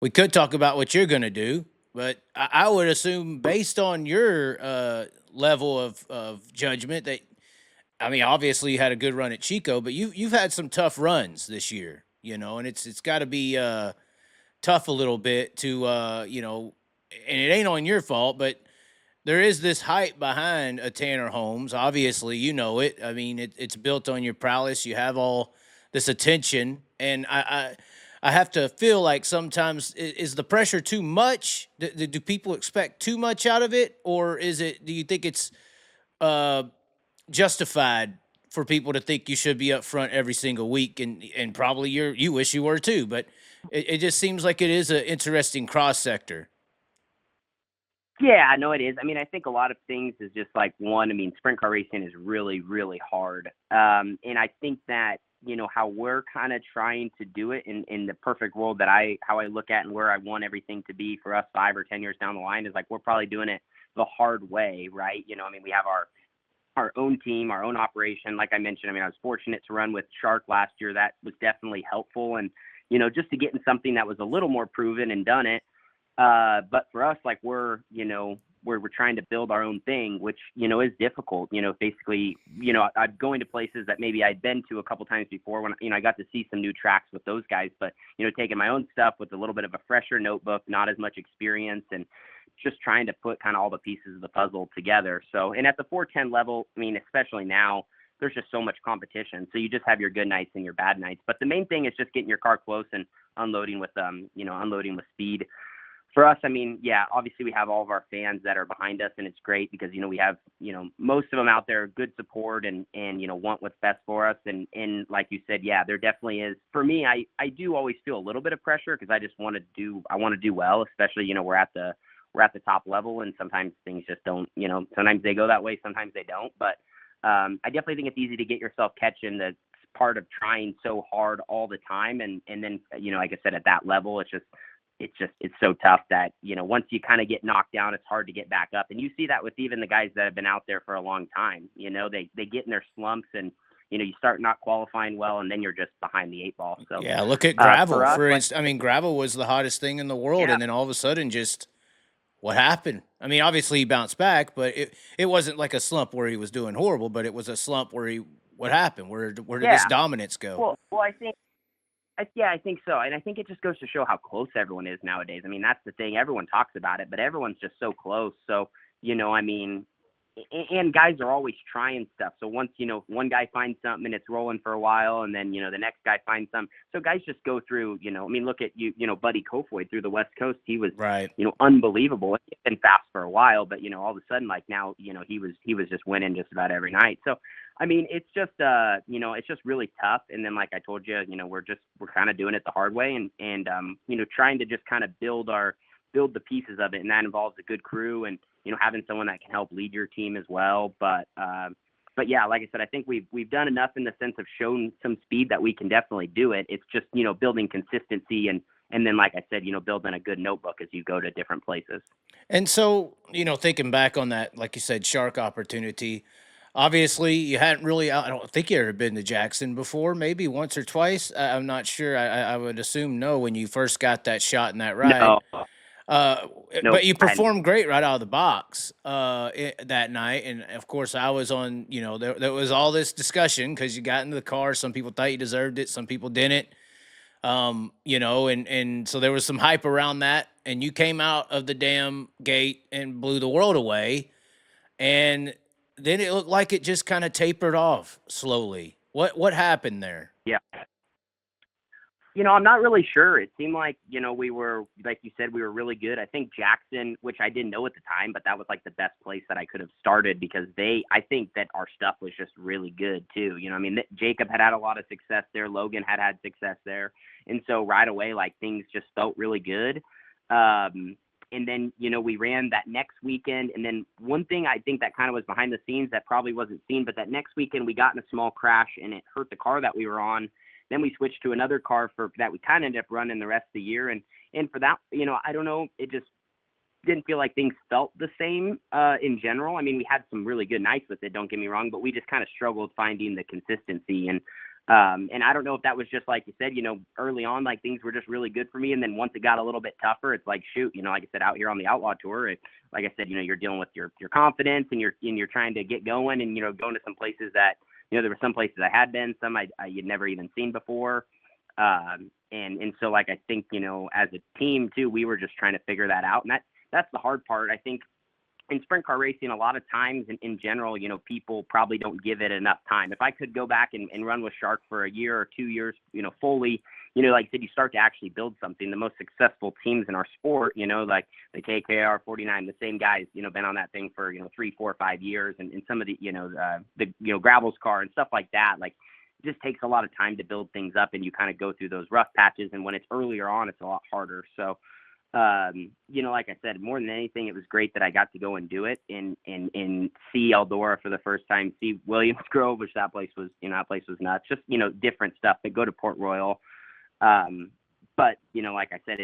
We could talk about what you're going to do, but I would assume, based on your level of judgment, that I mean, obviously you had a good run at Chico, but you've had some tough runs this year, and it's got to be tough a little bit to and it ain't on your fault, but there is this hype behind a Tanner Holmes. Obviously, you know it. I mean, it's built on your prowess. You have all this attention, and I have to feel like sometimes is the pressure too much? Do people expect too much out of it, or is it? Do you think it's uh, justified for people to think you should be up front every single week? And probably you wish you were too, but it just seems like it is an interesting cross sector. Yeah, I know it is. I mean, I think a lot of things is just like one. I mean, sprint car racing is really, really hard, and I think that how we're kind of trying to do it in the perfect world that how I look at and where I want everything to be for us 5 or 10 years down the line is like we're probably doing it the hard way, right? I mean, we have our own team, our own operation. Like I mentioned, I mean, I was fortunate to run with Shark last year. That was definitely helpful, and just to get in something that was a little more proven and done it. But for us, like we're trying to build our own thing, which, is difficult, basically, I'm going to places that maybe I'd been to a couple times before when, I got to see some new tracks with those guys, but, taking my own stuff with a little bit of a fresher notebook, not as much experience, and just trying to put kind of all the pieces of the puzzle together. So, and at the 410 level, I mean, especially now, there's just so much competition. So you just have your good nights and your bad nights. But the main thing is just getting your car close and unloading with unloading with speed. For us, I mean, yeah, obviously we have all of our fans that are behind us, and it's great because, we have, most of them out there, good support and want what's best for us. And like you said, yeah, there definitely is. For me, I do always feel a little bit of pressure because I just want to do well, especially, we're at the top level, and sometimes things just don't, sometimes they go that way, sometimes they don't. But I definitely think it's easy to get yourself catching the part of trying so hard all the time. And then, like I said, at that level, it's so tough that, once you kind of get knocked down, it's hard to get back up. And you see that with even the guys that have been out there for a long time. They get in their slumps, and, you start not qualifying well, and then you're just behind the 8 ball. So Yeah, look at gravel, for us, instance. I mean, gravel was the hottest thing in the world, yeah, and then all of a sudden, just what happened? I mean, obviously he bounced back, but it wasn't like a slump where he was doing horrible, but it was a slump where what happened? Where did this yeah. dominance go? Well, I think so. And I think it just goes to show how close everyone is nowadays. I mean, that's the thing. Everyone talks about it, but everyone's just so close. So, I mean, and guys are always trying stuff. So once, one guy finds something and it's rolling for a while, and then, the next guy finds something. So guys just go through, I mean, look at Buddy Kofoid through the West Coast. He was, Right. Unbelievable. He's been fast for a while, but, all of a sudden, like now, he was just winning just about every night. So, I mean, it's just, it's just really tough. And then, like I told you, we're kind of doing it the hard way, and trying to just kind of build the pieces of it. And that involves a good crew and, having someone that can help lead your team as well. But yeah, like I said, I think we've done enough in the sense of showing some speed that we can definitely do it. It's just, building consistency and then, like I said, building a good notebook as you go to different places. And so, thinking back on that, like you said, shark opportunity, obviously you hadn't really, I don't think you ever been to Jackson before, maybe once or twice. I'm not sure. I would assume no when you first got that shot in that ride. No, Uh, no, but you performed great right out of the box that night, and of course I was on. There was all this discussion because you got into the car. Some people thought you deserved it, some people didn't. And so there was some hype around that, and you came out of the damn gate and blew the world away, and then it looked like it just kind of tapered off slowly. What happened there? yeah. I'm not really sure. It seemed like, we were, like you said, we were really good. I think Jackson, which I didn't know at the time, but that was like the best place that I could have started because I think that our stuff was just really good too. I mean, Jacob had a lot of success there. Logan had success there. And so right away, like things just felt really good. And then, we ran that next weekend. And then one thing I think that kind of was behind the scenes that probably wasn't seen, but that next weekend we got in a small crash and it hurt the car that we were on. Then we switched to another car for that we kind of ended up running the rest of the year. And for that, I don't know, it just didn't feel like things felt the same in general. I mean, we had some really good nights with it, don't get me wrong, but we just kind of struggled finding the consistency. And And I don't know if that was just like you said, early on, like things were just really good for me. And then once it got a little bit tougher, it's like, shoot, like I said, out here on the Outlaw Tour, like I said, you're dealing with your confidence and you're trying to get going and, going to some places that, there were some places I had been, some you'd never even seen before. And so like, I think, as a team too, we were just trying to figure that out. And that's the hard part. I think in sprint car racing, a lot of times in general, people probably don't give it enough time. If I could go back and run with Shark for a year or 2 years, fully, like I said, you start to actually build something. The most successful teams in our sport, like the KKR 49, the same guys, been on that thing for, 3, 4, 5 years. And some of the, the Gravel's car and stuff like that, like it just takes a lot of time to build things up and you kind of go through those rough patches. And when it's earlier on, it's a lot harder. So, like I said, more than anything, it was great that I got to go and do it and see Eldora for the first time, see Williams Grove, which that place was nuts, just, different stuff, but go to Port Royal. But, like I said,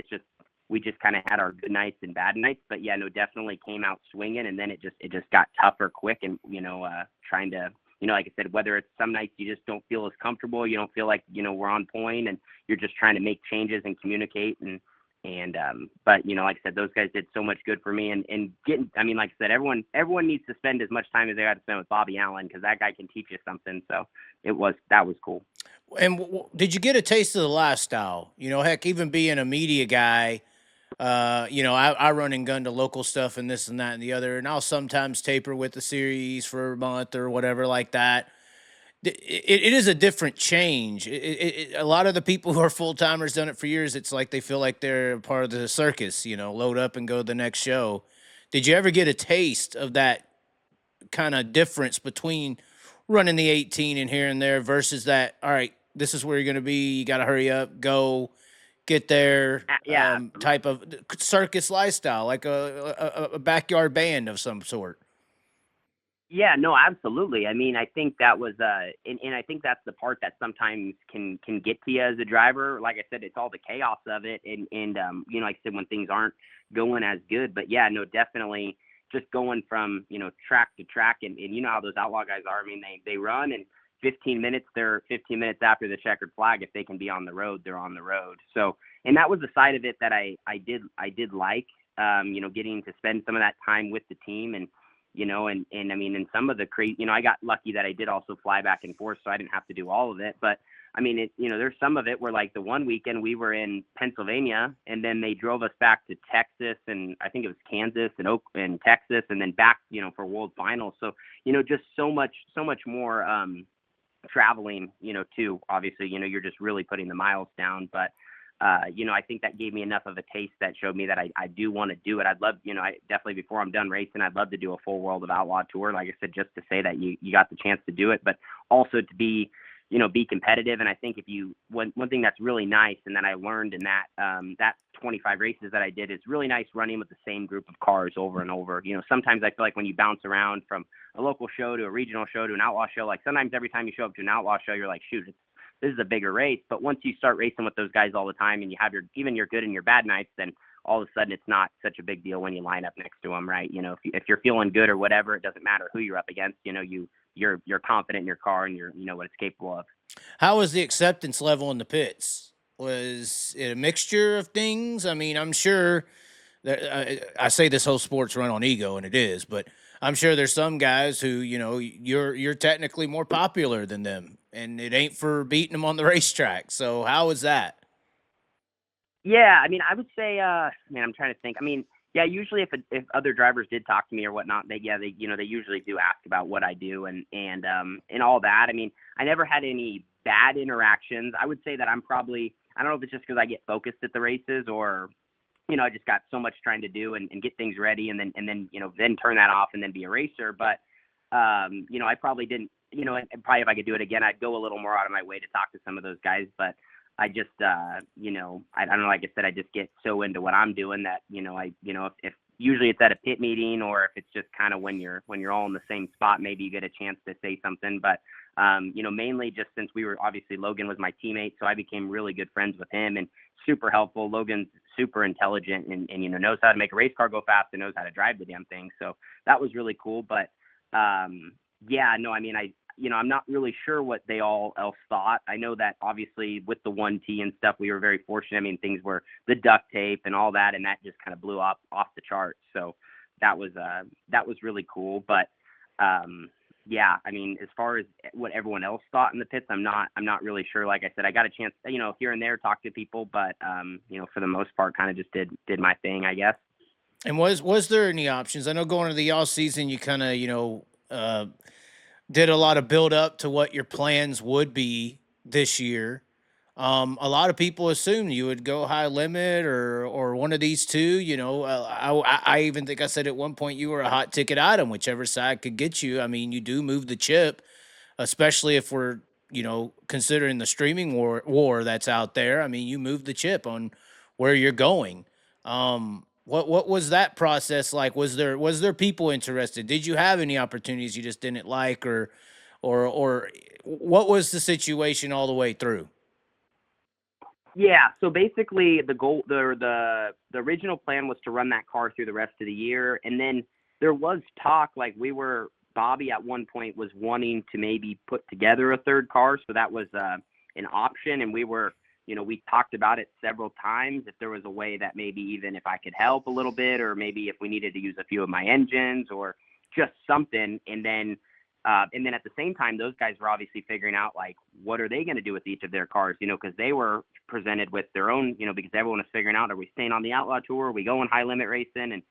we just kind of had our good nights and bad nights, but yeah, no, definitely came out swinging. And then it just got tougher quick and, trying to, like I said, whether it's some nights you just don't feel as comfortable, you don't feel like, we're on point and you're just trying to make changes and communicate but like I said, those guys did so much good for me and getting, like I said, everyone needs to spend as much time as they got to spend with Bobby Allen, because that guy can teach you something. So that was cool. And did you get a taste of the lifestyle? Heck, even being a media guy, I run and gun to local stuff and this and that and the other, and I'll sometimes taper with the series for a month or whatever like that. It is a different change. A lot of the people who are full-timers done it for years. It's like they feel like they're part of the circus, load up and go to the next show. Did you ever get a taste of that kind of difference between running the 18 and here and there versus that, all right, this is where you're going to be, you got to hurry up, go, get there, type of circus lifestyle, like a backyard band of some sort? Yeah, no, absolutely. I think that was, and I think that's the part that sometimes can get to you as a driver. Like I said, it's all the chaos of it, and like I said, when things aren't going as good. But yeah, no, definitely, just going from track to track, and how those outlaw guys are. They run, and 15 minutes, they're 15 minutes after the checkered flag. If they can be on the road, they're on the road. So, and that was the side of it that I did like, getting to spend some of that time with the team and. And some of the crazy, I got lucky that I did also fly back and forth, so I didn't have to do all of it. But there's some of it where like the one weekend we were in Pennsylvania and then they drove us back to Texas and I think it was Kansas and Texas and then back, for World Finals. So, just so much more, traveling, too. Obviously, you're just really putting the miles down, but I think that gave me enough of a taste that showed me that I do want to do it. I'd love, I definitely before I'm done racing, I'd love to do a full World of Outlaw tour. Like I said, just to say that you got the chance to do it, but also to be, be competitive. And I think one thing that's really nice and that I learned in that 25 races that I did is really nice running with the same group of cars over and over. Sometimes I feel like when you bounce around from a local show to a regional show to an outlaw show, like sometimes every time you show up to an outlaw show, you're like, shoot, this is a bigger race. But once you start racing with those guys all the time and you have even your good and your bad nights, then all of a sudden it's not such a big deal when you line up next to them, right? If you're feeling good or whatever, it doesn't matter who you're up against. You're confident in your car and you know what it's capable of. How was the acceptance level in the pits? Was it a mixture of things? I'm sure that I say this whole sport's run on ego, and it is, but I'm sure there's some guys who, you're technically more popular than them, and it ain't for beating them on the racetrack. So how was that? Yeah, I would say, I'm trying to think. Yeah, usually if other drivers did talk to me or whatnot, they usually do ask about what I do and all that. I never had any bad interactions. I would say that I'm probably, I don't know if it's just because I get focused at the races or, I just got so much trying to do and get things ready and then then turn that off and then be a racer. But, I probably didn't, and probably if I could do it again, I'd go a little more out of my way to talk to some of those guys. But I just, I don't know, like I said, I just get so into what I'm doing that, if usually it's at a pit meeting or if it's just kind of when you're all in the same spot, maybe you get a chance to say something. But, mainly just since obviously Logan was my teammate, so I became really good friends with him and super helpful. Logan's super intelligent and knows how to make a race car go fast and knows how to drive the damn thing. So that was really cool. But, yeah, no, I'm not really sure what they all else thought. I know that obviously with the 1T and stuff, we were very fortunate. I mean, things were the duct tape and all that, and that just kind of blew off the charts. So that was really cool. But yeah, I mean, as far as what everyone else thought in the pits, I'm not really sure. Like I said, I got a chance, here and there talk to people, but for the most part, kind of just did my thing, I guess. And was there any options? I know going into the off season, you kind of did a lot of build up to what your plans would be this year. A lot of people assumed you would go high limit or one of these two. I even think I said at one point you were a hot ticket item, whichever side could get you. I mean, you do move the chip, especially if we're considering the streaming war that's out there. I mean, you move the chip on where you're going. What was that process like? Was there people interested? Did you have any opportunities you just didn't like, or what was the situation all the way through? Yeah, so basically the goal, the original plan was to run that car through the rest of the year, and then there was talk, like Bobby at one point was wanting to maybe put together a third car, so that was an option, and we talked about it several times, if there was a way that maybe even if I could help a little bit, or maybe if we needed to use a few of my engines or just something, and then at the same time, those guys were obviously figuring out, like, what are they going to do with each of their cars, because they were presented with their own, because everyone was figuring out, are we staying on the Outlaw Tour? Are we going high limit racing? And,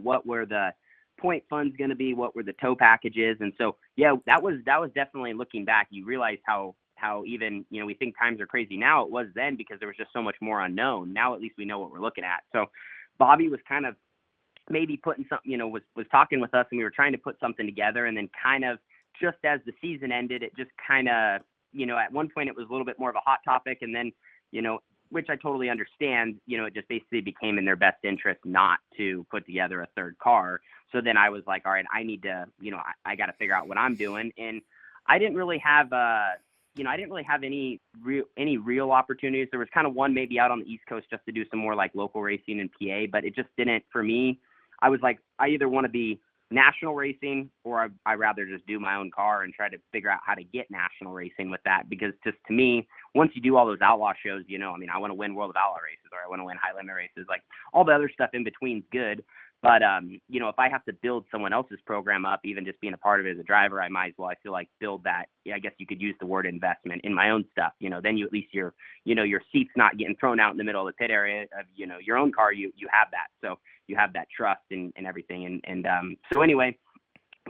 what were the point funds going to be? What were the tow packages? And so, yeah, that was definitely, looking back, you realize how even, we think times are crazy now. It was then because there was just so much more unknown. Now at least we know what we're looking at. So Bobby was kind of maybe putting something, was talking with us, and we were trying to put something together, and then kind of just as the season ended, it just kind of, at one point it was a little bit more of a hot topic, and then, which I totally understand, it just basically became in their best interest not to put together a third car. So then I was like, all right, I need to, I got to figure out what I'm doing. And I didn't really have, any real opportunities. There was kind of one maybe out on the East Coast just to do some more like local racing in PA, but it just didn't, for me. I was like, I either want to be national racing, or I rather just do my own car and try to figure out how to get national racing with that. Because just to me, once you do all those outlaw shows, I want to win World of Outlaw races, or I want to win high limit races, like all the other stuff in between is good. But, if I have to build someone else's program up, even just being a part of it as a driver, I might as well, I feel like, build that. I guess you could use the word investment in my own stuff. Then you, at least your seat's not getting thrown out in the middle of the pit area of, your own car. You have that. So you have that trust and everything. So anyway,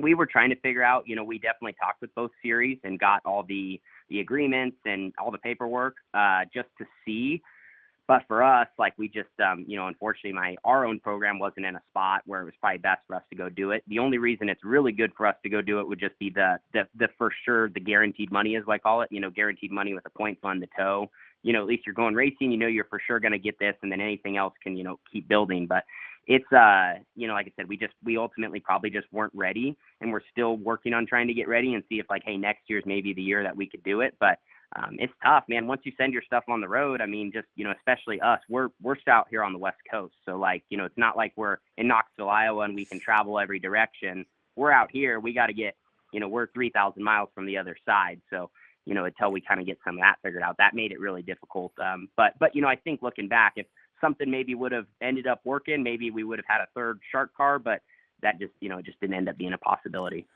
we were trying to figure out, we definitely talked with both series and got all the agreements and all the paperwork, just to see. But for us, like, we just, unfortunately, our own program wasn't in a spot where it was probably best for us to go do it. The only reason it's really good for us to go do it would just be the for sure, the guaranteed money, as I call it, guaranteed money with a point fund, the tow. At least you're going racing, you're for sure going to get this, and then anything else can, keep building. But it's, like I said, we ultimately probably just weren't ready, and we're still working on trying to get ready and see if, like, hey, next year's maybe the year that we could do it. But it's tough, man. Once you send your stuff on the road, I mean, just, especially us, we're out here on the West Coast. So, like, it's not like we're in Knoxville, Iowa, and we can travel every direction. We're out here. We got to get, we're 3,000 miles from the other side. So, until we kind of get some of that figured out, that made it really difficult. But I think looking back, if something maybe would have ended up working, maybe we would have had a third shark car, but that just, just didn't end up being a possibility.